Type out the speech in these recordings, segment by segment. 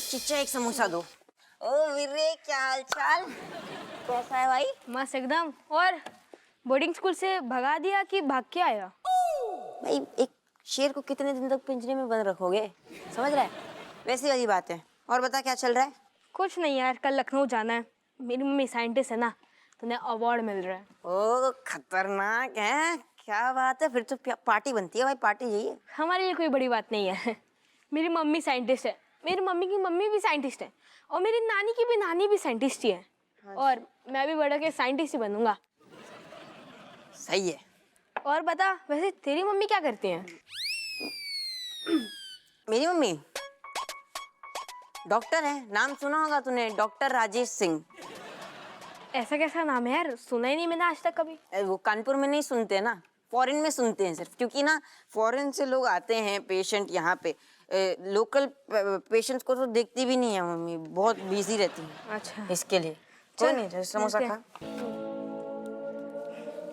चिच्चा एक समोसा दो। ओ वीरे, क्या हाल चाल? कैसा है भाई? मस्त एकदम। और बोर्डिंग स्कूल से भगा दिया कि भाग के आया? भाई एक शेर को कितने दिन तक पिंजरे में बंद रखोगे, समझ रहा है? वैसी वाली बात है। और बता क्या चल रहा है? कुछ नहीं यार, कल लखनऊ जाना है। मेरी मम्मी साइंटिस्ट है ना, तो उन्हें अवार्ड मिल रहा है। ओ खतरनाक है। क्या बात है, फिर तो पार्टी बनती है भाई, पार्टी चाहिए। हमारे लिए कोई बड़ी बात नहीं है। मेरी मम्मी साइंटिस्ट है, मेरी मम्मी की मम्मी भी साइंटिस्ट है, और मेरी नानी की भी नानी भी साइंटिस्ट ही है। और मैं भी बड़ा के साइंटिस्ट ही बनूंगा। सही है। और बता, वैसे तेरी मम्मी क्या करती हैं? मेरी मम्मी डॉक्टर है। नाम सुना होगा तूने, डॉक्टर राजेश सिंह। ऐसा कैसा नाम है यार, सुना ही नहीं मैंने आज तक कभी। वो कानपुर में नहीं सुनते ना, फॉरेन में सुनते हैं सिर्फ, क्योंकि ना फॉरेन से लोग आते हैं पेशेंट यहाँ पे। लोकल पेशेंट्स को तो देखती भी नहीं है मम्मी, बहुत बिजी रहती है। अच्छा, इसके लिए कोई नहीं, समोसा खा।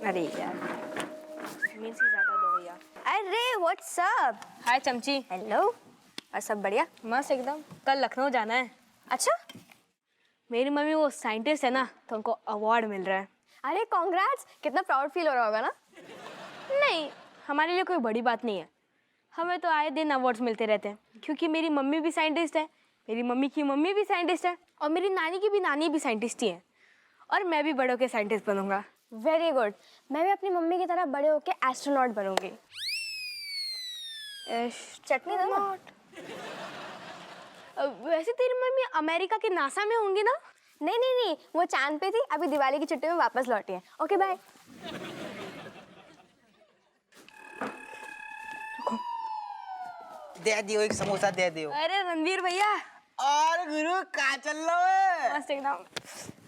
अरे यार, मिर्च ज्यादा दो भैया। अरे व्हाट्स अप? हाय चमची। हेलो। और सब बढ़िया? मस्त एकदम। कल लखनऊ जाना है। अच्छा, मेरी मम्मी वो साइंटिस्ट है ना, तो उनको अवार्ड मिल रहा है। अरे कॉन्ग्रेट्स। कितना प्राउड फील हो रहा होगा ना? नहीं, हमारे लिए कोई बड़ी बात नहीं है। हमें तो आए दिन अवार्ड्स मिलते रहते हैं, क्योंकि मेरी मम्मी भी साइंटिस्ट है, मेरी मम्मी की मम्मी भी साइंटिस्ट है, और मेरी नानी की भी नानी भी साइंटिस्ट ही है। और मैं भी बड़ों के साइंटिस्ट बनूंगा। Very good. मैं भी अपनी मम्मी की तरह बड़े होके एस्ट्रोनॉट बनूंगी। चटनी दो ना। वैसे तेरी मम्मी अमेरिका के नासा में होंगी ना? नहीं नहीं नहीं, वो चांद पे थी, अभी दिवाली की छुट्टी में वापस लौटी है। Okay bye. दे दियो, एक समोसा दे दियो। अरे रणवीर भैया। और गुरु कहाँ चल लो है? मस्त एकदम।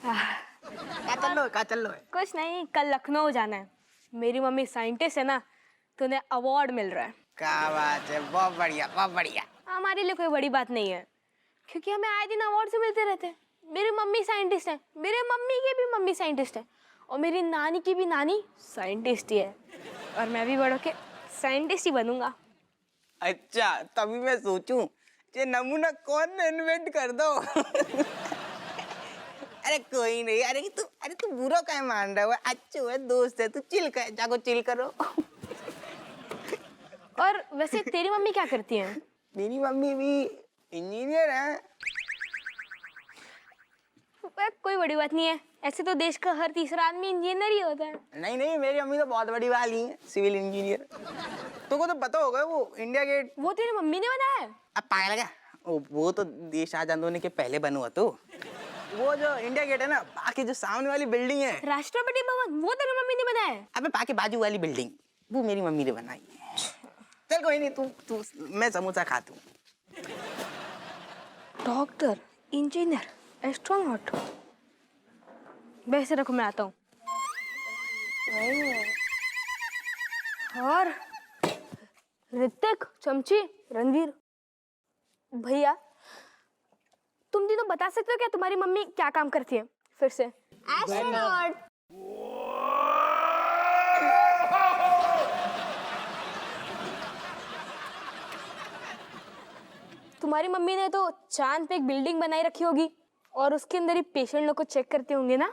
कहाँ चल लो है? कुछ नहीं, कल लखनऊ जाना है। मेरी मम्मी साइंटिस्ट है ना, तो उन्हें अवार्ड मिल रहा है। क्या बात है, बहुत बढ़िया बहुत बढ़िया। हमारे लिए कोई बड़ी बात नहीं है, क्योंकि हमें आए दिन अवार्ड से मिलते रहते हैं। मेरी मम्मी साइंटिस्ट है, मेरे मम्मी की भी मम्मी साइंटिस्ट है, और मेरी नानी की भी नानी साइंटिस्ट ही है। और मैं भी बड़ा के साइंटिस्ट ही बनूंगा। अच्छा, तभी मैं सोचूं ये नमूना कौन इन्वेंट कर दो। अरे कोई नहीं। अरे तू बुरा क्या मान रहा है? अच्छा है, दोस्त है, तू चिल कर, जाको चिल करो। और वैसे तेरी मम्मी क्या करती है? मेरी मम्मी भी इंजीनियर है। कोई बड़ी बात नहीं है, ऐसे तो देश का हर तीसरा आदमी इंजीनियर ही होता है। नहीं नहीं, मेरी मम्मी तो बहुत बड़ी वाली है, सिविल इंजीनियर। तुमको तो पता होगा वो इंडिया गेट। वो तेरी मम्मी ने बनाया है? अब पागल क्या? वो तो देश आजाद होने के पहले बना हुआ। तो वो जो इंडिया गेट है ना, बाकी जो सामने वाली बिल्डिंग है, राष्ट्रपति भवन, वो तेरी मम्मी ने बनाया है? अबे बाकी बाजू वाली बिल्डिंग, वो मेरी मम्मी ने बनाई है। चल कोई नहीं, तू मैं समोसा खाता हूँ। Doctor, engineer, astronaut. वैसे रखो, मैं आता हूँ। और ऋतिक, चमची, रणवीर भैया, तुम तीनों बता सकते हो क्या तुम्हारी मम्मी क्या काम करती है? फिर से एस्ट्रोनॉट। तुम्हारी मम्मी ने तो चांद पे एक बिल्डिंग बनाई रखी होगी, और उसके अंदर ही पेशेंट लोग को चेक करते होंगे ना?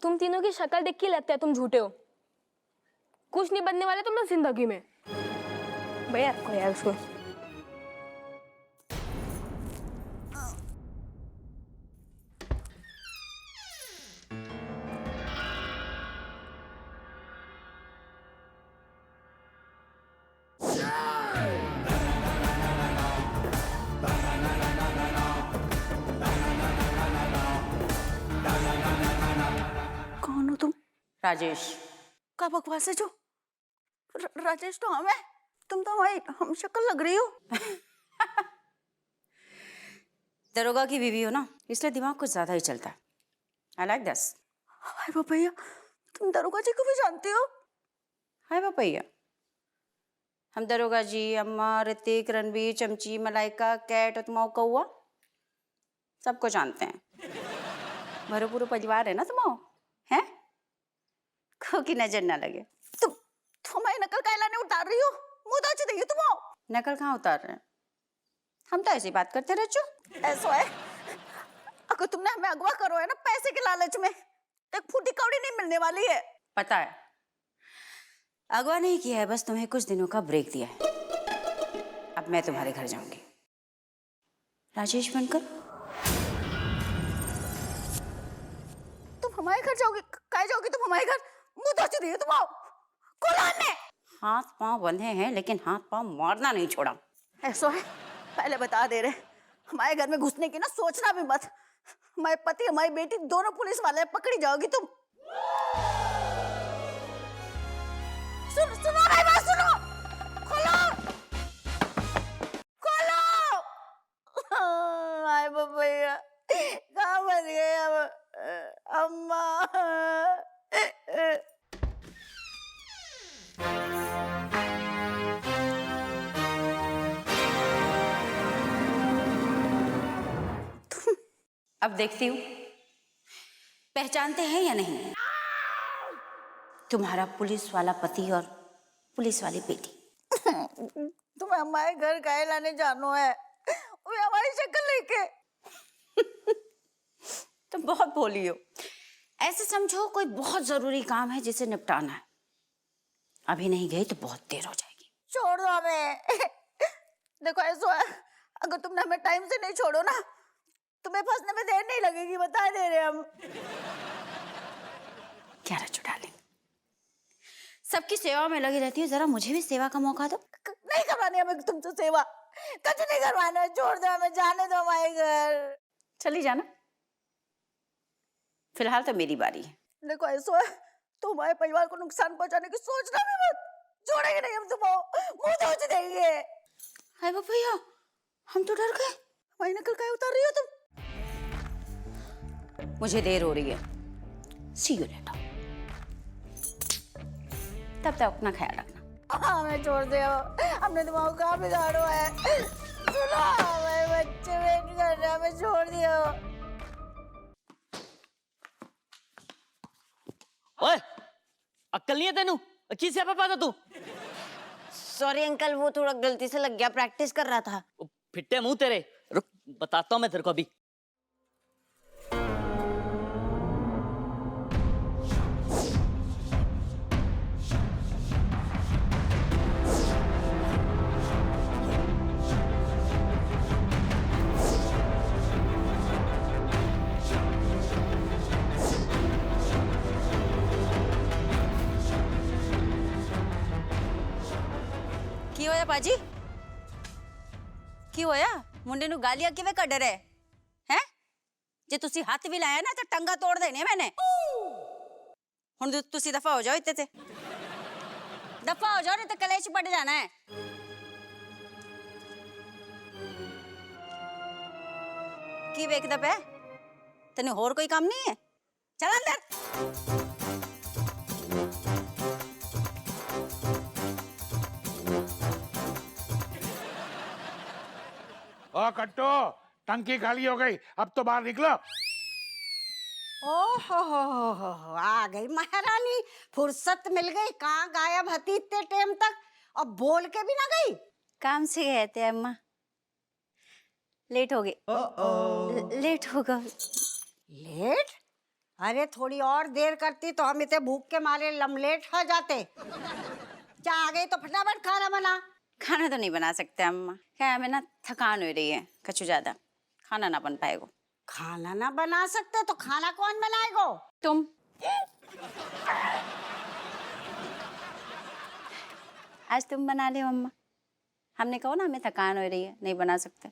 तुम तीनों की शक्ल देख के लगता है तुम झूठे हो। कुछ नहीं बनने वाले तुम लोग जिंदगी में। भैया रखो यार उसको। कौन हो तुम? राजेश। क्या बकवास है जो? राजेश तो हम है, तुम तो हमारी हम शक्ल लग रही हो। दरोगा की बीवी हो ना, इसलिए दिमाग कुछ ज्यादा ही चलता है। I like this. हाय भैया, तुम दरोगा जी को भी जानते हो? हाय भैया, हम दरोगा जी, अम्मा, ऋतिक, रणबीर, चमची, मलाइका, कैट और तुम्हारा कौआ सबको जानते हैं। भरो पूरा परिवार है ना तुम्हारा, हैं? को की नजर ना लगे। तुम हमारी नकल काहे लाने उतार रही हो? मुंह तो अच्छी देखिए तुम। नकल कहाँ उतार रहे हैं? हम तो ऐसी बात करते रहो। ऐसा है, अगर तुमने हमें अगवा करो है ना पैसे के लालच में, तो एक फूटी कौड़ी नहीं मिलने वाली है। पता है, अगवा नहीं किया है, बस तुम्हें कुछ दिनों का ब्रेक दिया है। अब मैं तुम्हारे घर जाऊंगी। राजेश बनकर तुम हमारे घर जाओगी? काहे जाओगी तुम हमारे घर? मुंह धोती रही हो तुम। आओ कौन ने? हाथ पांव बंधे हैं, लेकिन हाथ पांव मारना नहीं छोड़ा। ऐसा है, पहले बता दे रहे, हमारे घर में घुसने की ना सोचना भी मत। हमारे पति हमारी बेटी दोनों पुलिस वाले हैं, पकड़ी जाओगी तुम। सुनो मेरी बात सुनो। खोलो खोलो। हाय भैया, कहाँ बच गए अब? अम्मा। अब देखती हूँ पहचानते हैं या नहीं तुम्हारा पुलिस वाला पति और पुलिस वाली बेटी। तुम्हें हमारे घर काहे लाने जानो है? वो हमारी शक्ल लेके। तुम बहुत भोली हो। ऐसे समझो कोई बहुत जरूरी काम है जिसे निपटाना है। अभी नहीं गई तो बहुत देर हो जाएगी। छोड़ दो हमें। देखो ऐसा है, अगर तुमने हमें टाइम से नहीं छोड़ो ना, तुम्हें फंसने में देर नहीं लगेगी, बता दे रहे हम। क्या रचो डार्लिंग, सबकी सेवा में लगी रहती है, जरा मुझे भी सेवा का मौका दो। नहीं करवानी हमें तुमसे सेवा, कुछ नहीं करवाना है। छोड़ दो हमें, जाने दो हमारे घर। चली जाना, फिलहाल तो मेरी बारी है। देखो ऐसा है, तो हमारे परिवार को नुकसान पहुंचाने की सोचना भी मत। छोड़ेंगे नहीं हम तुमको, मुंह धोच देंगे। हाय भैया, हम तो डर गए। हमारी नकल काहे उतार रही हो तुम? मुझे देर हो रही है। सी यू लेटर। तब तक अपना ख्याल रखना। हमें छोड़ दे, हमने तुम्हारा कहाँ बिगाड़ो है? सुनो, हमारे बच्चे वेट कर रहे हैं, हमें छोड़ दियो। ओए, अक्कल नहीं है तेनू? अच्छी से पे पाता तू? सॉरी अंकल, वो थोड़ा गलती से लग गया, प्रैक्टिस कर रहा था। ओ, फिट्टे मुंह तेरे। रुक, बताता हूँ मैं तेरे को अभी। की होया बाजी? की होया? मुंडे नु गालियां किवें कढ रहे हैं? जे तुसी हाथ भी लाया ना तो टंगा तोड़ देने मैंने। हुण तुसी दफा हो जाओ, इत्ते ते दफा हो जाओ, नहीं तो कलेश पड़ जाना है। की वेखदा पे? तने होर कोई काम नहीं है? चल अंदर। ओ कट्टो, टंकी खाली हो गई, अब तो बाहर निकलो। ओहो हो, आ गई महारानी, फुर्सत मिल गई। कहाँ गायब हती इतने टाइम तक, और बोल के भी ना गई? काम से गए थे अम्मा, लेट हो गए। लेट हो गए। लेट? अरे थोड़ी और देर करती तो हम इतने भूख के मारे लमलेट हो जाते। जा आ गई तो फटाफट खाना बना। खाना तो नहीं बना सकते अम्मा, क्या हमें ना थकान हो रही है, कछु ज्यादा खाना ना बन पाएगा। खाना ना बना सकते तो खाना कौन बनाएगा? तुम। आज तुम बना ले अम्मा, हमने कहो ना हमें थकान हो रही है, नहीं बना सकते।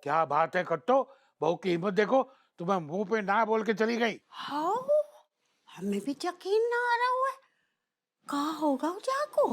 क्या बात है कट्टो, बहू की हिम्मत देखो, तुम्हें मुंह पे ना बोल के चली गई। हाँ, हमें भी यकीन ना आ रहा है। कहाँ होगा जाको?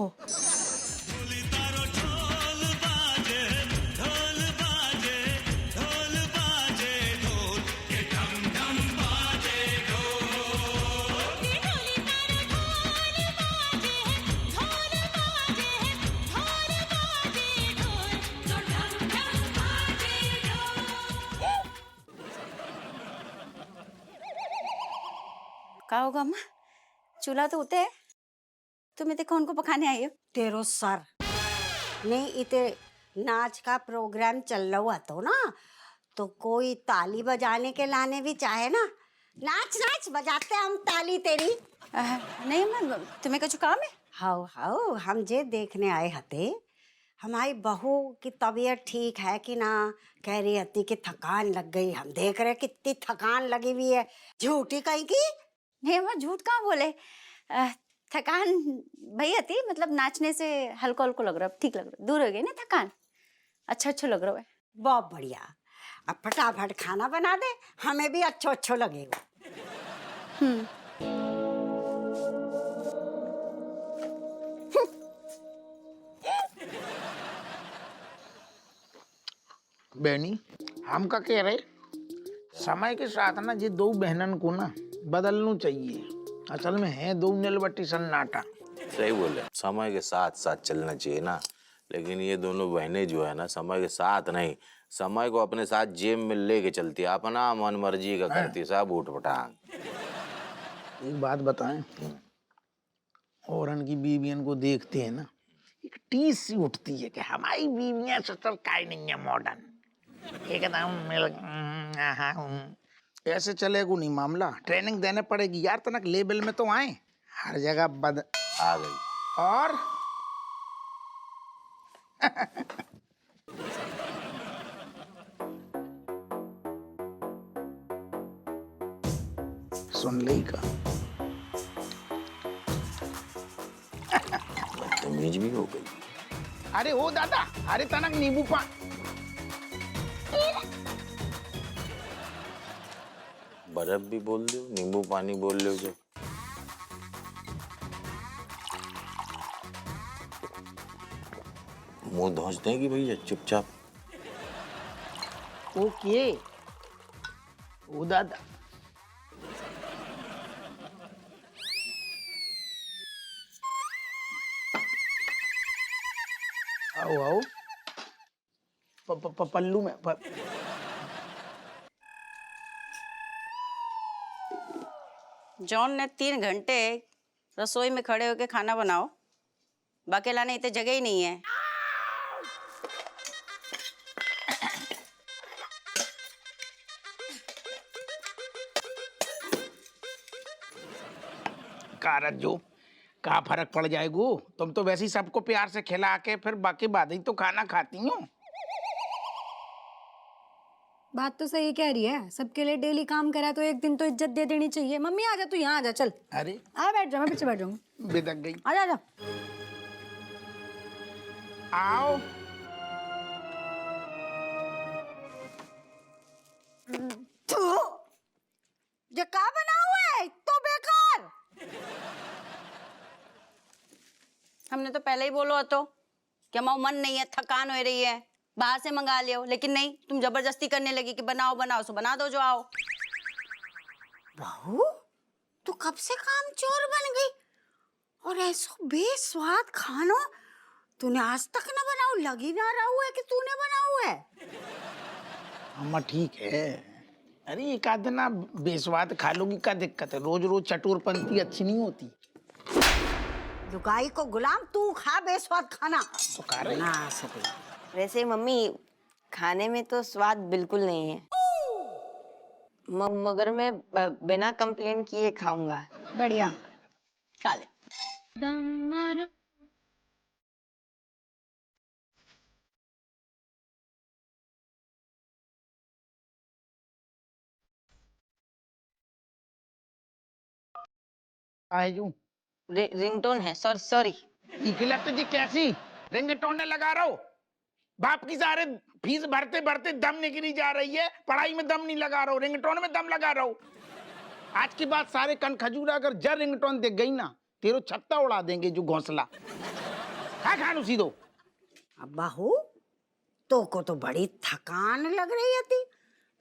क्या होगा अम्मा? चूल्हा तो उते है। तुम इतने कौन को पकाने आई हो? तेरो सर नहीं इते नाच का प्रोग्राम चल रहा तो ना, तो कोई ताली बजाने के लाने भी चाहे ना, नाच नाच बजाते हम ताली तेरी। नहीं मैं, तुम्हें कुछ काम है? हाउ हाउ हम जे देखने आए हते, हमारी बहू की तबीयत ठीक है कि ना, कह रही हती कि थकान लग गई। हम देख रहे कितनी थकान लगी हुई है, झूठी कहीं की। नहीं मैं झूठ कहाँ बोले, थकान भैया थी, मतलब नाचने से हल्को हल्को लग रहा है, ठीक लग रहा है, दूर हो गई ना थकान, अच्छा लग रहा है। बहुत बढ़िया, अब फटाफट खाना बना दे, हमें भी अच्छो लगेगा। बहनी हम का कह रहे, समय के साथ ना ये दो बहनन को ना बदलना चाहिए। असल में है दो नीलबट्टी सन्नाटा। सही बोले, समय के साथ साथ चलना चाहिए ना, लेकिन ये दोनों बहनें जो है ना समय के साथ नहीं, समय को अपने साथ जेब में लेके चलती है, अपना मन मर्जी का करती, सब उठपटांग। एक बात बताएं, औरन की बीवियन को देखते हैं ना, एक टीस सी उठती है कि हमारी बीवियां ससुर काय नहीं है मॉडर्न, एकदम ऐसे चलेगा नहीं मामला। ट्रेनिंग देने पड़ेगी यार, तनक लेवल में तो आए, हर जगह बद आ गई। और सुन ली का तमीज भी हो गई। अरे ओ दादा, अरे तनक नींबू पा बर्फ भी बोल दो, नींबू पानी बोल लो जो। मुंह धोस देंगी भैया चुपचाप। ओके ओ दादा, आओ आओ पल्लू में जॉन ने 3 घंटे रसोई में खड़े होके खाना बनाओ, बाकी लाने इतने जगह ही नहीं है। कारत जो का फर्क पड़ जाएगो, तुम तो वैसे ही सबको प्यार से खिला के फिर बाकी बाद ही तो खाना खाती हो। बात तो सही कह रही है, सबके लिए डेली काम करा तो एक दिन तो इज्जत दे देनी चाहिए। मम्मी आ जा, तू यहाँ आ जा, चल अरे आ बैठ जा, मैं पीछे बैठ जाऊंगी। बिदक गई, आ जा, आ जा। आओ ये का बना हुआ है तो बेकार। हमने तो पहले ही बोलो तो कि हमारा मन नहीं है, थकान हो रही है, बाहर से मंगा लियो, लेकिन नहीं, तुम जबरदस्ती करने लगी कि बनाओ बनाओ, सो बना दो जो आओ। बहू तू कब से काम चोर बन गई, और ऐसा बेस्वाद खानो तूने आज तक ना बनाओ, लगी ना रहा हुआ है कि तूने बनाओ है। अम्मा ठीक है, अरे एक आध दिन ना बेस्वाद खा लोगी, क्या दिक्कत है, रोज रोज चटोरपंती अच्छी नहीं होती। लुगाई को गुलाम, तू खा बेस्वाद खाना तो खा रही ना सके। वैसे मम्मी खाने में तो स्वाद बिल्कुल नहीं है, मगर मैं बिना कंप्लेन किए खाऊंगा। बढ़िया खा ले। आजू रिंगटोन है, सॉरी। इकलत जी कैसी रिंगटोन लगा रहा हो, बाप की सारे फीस भरते भरते दम निकली जा रही है, पढ़ाई में दम नहीं लगा रहा हो, रिंगटोन में दम लगा रहा हो। आज के बाद सारे कन खजूरा अगर जर रिंगटोन दिख गई ना, तेरो छत्ता उड़ा देंगे जो घोंसला। खा खानू सीधो। अब बहू तो को तो बड़ी थकान लग रही थी,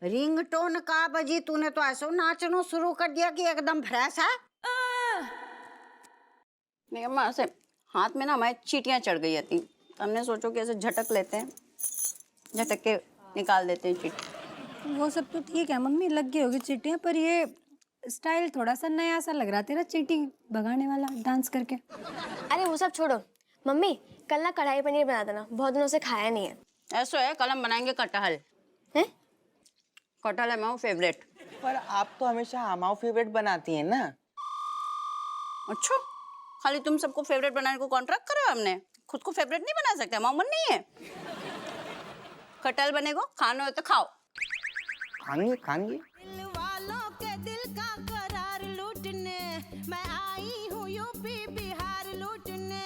रिंगटोन का बजी, तूने तो ऐसा नाचनो शुरू कर दिया कि एकदम फ्रेश है। नहीं अम्मा, ऐसे हाथ में ना हमारे चींटियां चढ़ गई थी, हमने सोचो कि ऐसे झटक लेते हैं, झटक के निकाल देते हैं चींटी। वो सब तो ठीक है मम्मी, लग गई होगी चींटियां, पर ये स्टाइल थोड़ा सा नया सा लग रहा तेरा, चींटी भगाने वाला डांस करके। अरे वो सब छोड़ो, मम्मी कल ना कढ़ाई पनीर बना देना, बहुत दिनों से खाया नहीं है। ऐसा है, कल हम बनाएंगे कटहल। हैं? कटहल है मेरा फेवरेट। पर आप तो हमेशा हमारा फेवरेट बनाती हैं ना। अच्छा, खाली तुम सबको फेवरेट बनाने को कॉन्ट्रैक्ट करो हमने, खुद को फेवरेट नहीं बना सकते, हमारा मन नहीं है। कटहल बनेगा, खाना हो तो खाओ। खाएंगे खाएंगे। वालों के दिल का करार लूटने मैं आई हूँ यूपी बिहार लूटने।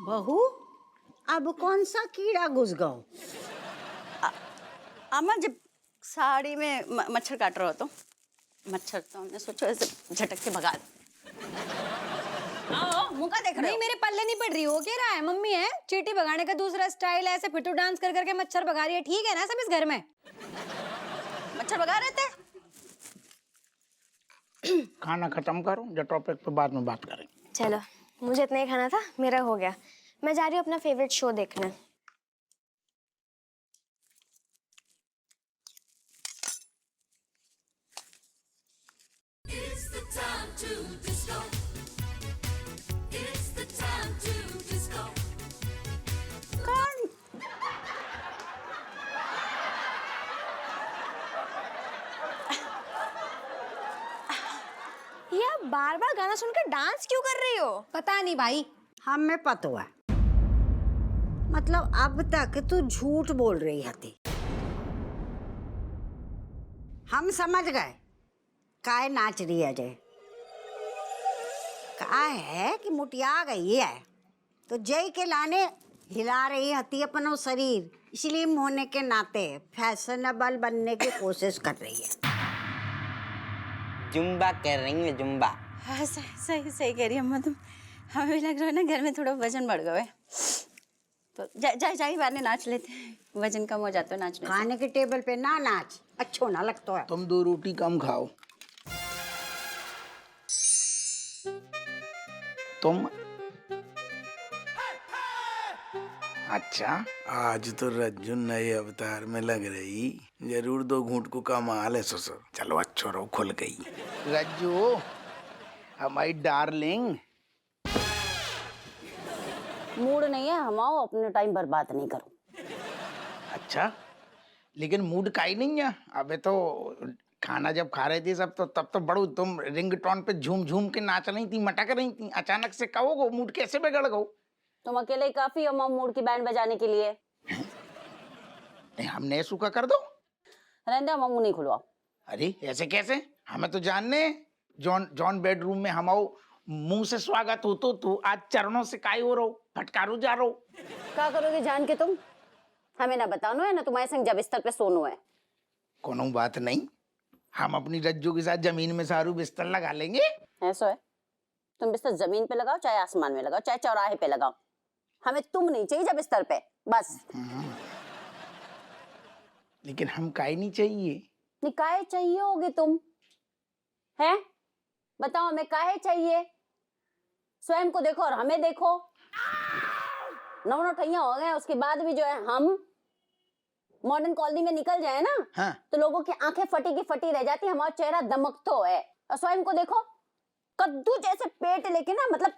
बहू, अब कौन सा कीड़ा घुस गओ? अम्मा जब साड़ी में मच्छर काट रहा हो तो मच्छर, तो हमने सोचा ऐसे झटक के भगा दे। आओ, मुंह का देख रहे नहीं हो? मेरे पल्ले नहीं पड़ रही, हो क्या रहा है? मम्मी है, चींटी भगाने का दूसरा स्टाइल है, ऐसे फिटू डांस कर करके मच्छर भगा रही है, ठीक है ना सब इस घर में? मच्छर भगा रहे थे। खाना खत्म करो, जो टॉपिक पे बाद में बात करेंगे। चलो, मुझे इतना ही खाना था, मेरा हो गया। मैं जा रही हूँ अपना फेवरेट शो देखने। ये आप बार बार गाना सुनकर डांस क्यों कर रही हो? पता नहीं भाई। हमें पता है, मतलब अब तक तू झूठ बोल रही हती। हम समझ गए काय नाच रही है। जय का है कि मुटिया गई है तो जय के लाने हिला रही हती अपना शरीर, स्लिम होने के नाते फैशनेबल बनने की कोशिश कर रही है। जुम्बा कर रही है, जुम्बा। हाँ, सही सही कह रही है अम्मा तुम। हमें भी लग रहा है ना घर में थोड़ा वजन बढ़ गया है, तो जा बाहर नाच लेते हैं, वजन कम हो जाता है नाचने से। खाने के टेबल पे ना नाच, अच्छो ना लगता है। तुम 2 रोटी कम खाओ। तुम अच्छा, आज तो रज्जू नए अवतार में लग रही, जरूर 2 घूंट को कमाल है ससुर। चलो अच्छो रहो, खुल गई। रज्जू हमारी डार्लिंग। मूड नहीं है, हम आओ, अपने टाइम बर्बाद नहीं करो। अच्छा, लेकिन मूड का ही नहीं है। अबे तो खाना जब खा रही थी सब, तो तब तो बड़ू तुम रिंगटोन पे झूम झूम के नाच रही थी, मटक रही थी। अचानक से कहोगे मूड कैसे बिगड़ गो? तुम अकेले ही काफी हो मूड की बैंड बजाने के लिए। हमने सूखा कर दो। रहने दो, मुंह नहीं खुलवाओ। अरे ऐसे कैसे? हमें तो जानने जॉन बेडरूम में हम आओ मुंह से स्वागत हो, तो तू आज चरणों से काय हो रहो, फटकारू जा रहो। क्या करोगे जान के तुम? हमें ना बतानो है ना तुम्हारे संग जब बिस्तर पे सोनो है। कोनो बात नहीं, हम अपनी रज्जू के साथ जमीन में सारू बिस्तर लगा लेंगे। ऐसा है, तुम बिस्तर जमीन पे लगाओ, चाहे आसमान में लगाओ, चाहे चौराहे पे लगाओ, हमें तुम नहीं चाहिए जब बिस्तर पे, बस। लेकिन हम काय नहीं चाहिए। काहे चाहिए होगे तुम? हैं? बताओ हमें काहे चाहिए? स्वयं को देखो और हमें देखो। 9 ठैया हो गए, उसके बाद भी जो है हम मॉडर्न कॉलोनी में निकल जाए ना, हाँ। तो लोगों की आंखें फटी की फटी रह जाती, हमारा चेहरा दमकतो है। और स्वयं को देखो, कद्दू जैसे पेट लेके ना, मतलब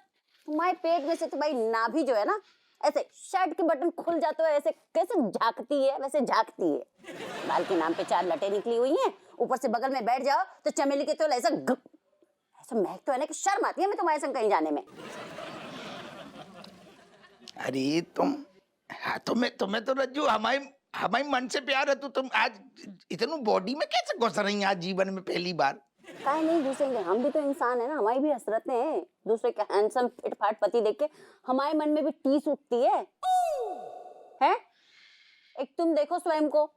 तुम्हारे पेट में से तुम्हारी नाभि जो है ना, ऐसे शर्ट के बटन खुल जाते हो, ऐसे कैसे झांकती है वैसे झांकती है। बाल के नाम पे 4 लटें निकली हुई हैं, ऊपर से बगल में बैठ जाओ तो चमेली के तो ऐसा महक तो है ना कि शर्म आती है हमें तुम्हारे संग कहीं जाने में। अरे हाँ, तुम्हें तो रज्जू हमारे मन से प्यार है, तो तुम आज इतनी बॉडी में कैसे घुस रही हैं आज जीवन में पहली बार? काहे नहीं घुसेंगे, हम भी तो इंसान है ना, हमारी भी हसरतें हैं। दूसरे के हैंडसम फिट फाट पति देख के हमारे मन में भी टीस उठती है। एक तुम देखो स्वयं को,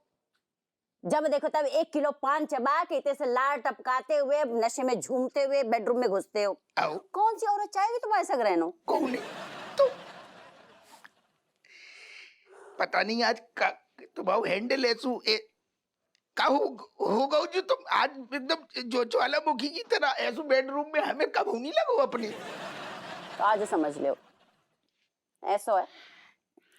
जब देखो तब 1 किलो पान चबा के इतने से लार टपकाते हुए, नशे में झूमते हुए बेडरूम में घुसते हो। कौन सी औरत चाहेगी तुम्हारे संग रहना? कौन है? तो पता नहीं आज तुम्हारा हैंडल ऐसू का होगा जो तुम आज एकदम जो ज्वालामुखी की तरह ऐसू बेडरूम में हमें कब नहीं लगो अपने। तो आज समझ लो ऐसा है,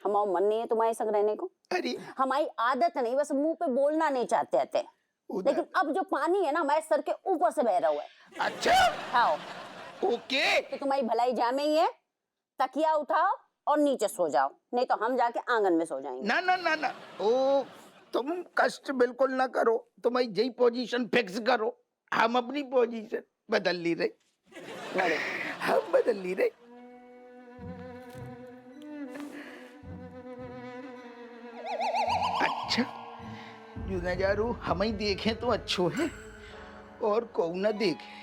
हमारा मन नहीं है तुम्हारे संग रहने को। अरे हमारी आदत नहीं, बस मुंह पे बोलना नहीं चाहते थे। लेकिन अब जो पानी है ना हमारे सर के ऊपर से बह रहा हुआ है। अच्छा खाओ। ओके। तो तुम्हारी भलाई जामे ही है, तकिया उठाओ और नीचे सो जाओ, नहीं तो हम जाके आंगन में सो जाएंगे। ना ना ना ना, ओ तुम कष्ट बिल्कुल ना करो, तुम्हारी यही पोजीशन फिक्स करो, हम अपनी पोजीशन बदल ली रहे, हम बदल ली रहे। अच्छा जो नजारू हम ही देखें तो अच्छो है और को न देखे।